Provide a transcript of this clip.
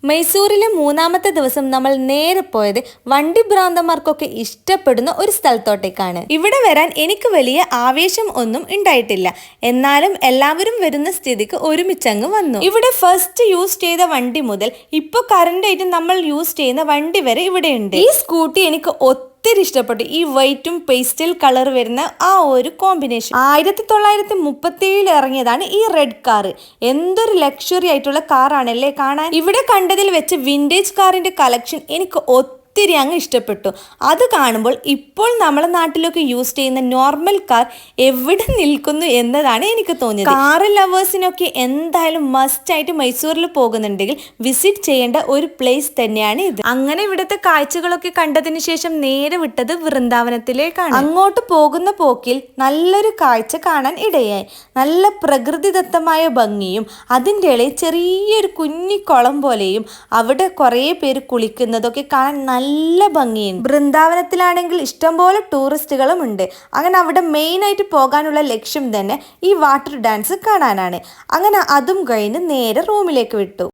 മൈസൂരിലെ മൂന്നാമത്തെ ദിവസം നമ്മൾ നേരെ പോയത് വണ്ടി ഭ്രാന്തന്മാർക്കൊക്കെ ഇഷ്ടപ്പെടുന്ന ഒരു സ്ഥലത്തോട്ടേക്കാണ്. ഇവിടെ വരാൻ എനിക്ക് വലിയ ആവേശം ഒന്നും ഉണ്ടായിട്ടില്ല. എന്നാലും എല്ലാവരും വരുന്ന സ്ഥിതിക്ക് ഒരുമിച്ചങ്ങ് വന്നു. ഇവിടെ ഫസ്റ്റ് യൂസ് ചെയ്ത വണ്ടി മുതൽ ഇപ്പോൾ കറണ്ടായിട്ട് നമ്മൾ യൂസ് ചെയ്യുന്ന വണ്ടി വരെ ഇവിടെയുണ്ട്. ഈ സ്കൂട്ടി എനിക്ക് ഒത്തിരി ഇഷ്ടപ്പെട്ടു. ഈ വൈറ്റും പേസ്റ്റൽ കളർ വരുന്ന ആ ഒരു കോമ്പിനേഷൻ. 1937 ഇറങ്ങിയതാണ് ഈ റെഡ് കാർ. എന്തൊരു ലക്ഷറി ആയിട്ടുള്ള കാറാണല്ലേ കാണാൻ. ഇവിടെ കണ്ടതിൽ വെച്ച് വിന്റേജ് കാറിന്റെ കളക്ഷൻ എനിക്ക് ഒത്തിരി അങ്ങ് ഇഷ്ടപ്പെട്ടു. അത് കാണുമ്പോൾ ഇപ്പോൾ നമ്മളെ നാട്ടിലൊക്കെ യൂസ് ചെയ്യുന്ന നോർമൽ കാർ എവിടെ നിൽക്കുന്നു എന്നതാണ് എനിക്ക് തോന്നിയത്. കാർ ലവേഴ്സിനൊക്കെ എന്തായാലും മസ്റ്റ് ആയിട്ട് മൈസൂരിൽ പോകുന്നുണ്ടെങ്കിൽ വിസിറ്റ് ചെയ്യേണ്ട ഒരു പ്ലേസ് തന്നെയാണ് ഇത്. അങ്ങനെ ഇവിടുത്തെ കാഴ്ചകളൊക്കെ കണ്ടതിന് ശേഷം നേരെ വിട്ടത് വൃന്ദാവനത്തിലേക്കാണ്. അങ്ങോട്ട് പോകുന്ന പോക്കിൽ നല്ലൊരു കാഴ്ച കാണാൻ ഇടയായി. നല്ല പ്രകൃതിദത്തമായ ഭംഗിയും അതിൻ്റെ ഇടയിൽ ചെറിയൊരു കുഞ്ഞിക്കുളം പോലെയും അവിടെ കുറേ പേര് കുളിക്കുന്നതൊക്കെ കാണാൻ നല്ല ഭംഗിയുണ്ട്. വൃന്ദാവനത്തിലാണെങ്കിൽ ഇഷ്ടംപോലെ ടൂറിസ്റ്റുകളും ഉണ്ട്. അങ്ങനെ അവിടെ മെയിനായിട്ട് പോകാനുള്ള ലക്ഷ്യം തന്നെ ഈ വാട്ടർ ഡാൻസ് കാണാനാണ്. അങ്ങനെ അതും കഴിഞ്ഞ് നേരെ റൂമിലേക്ക് വിട്ടു.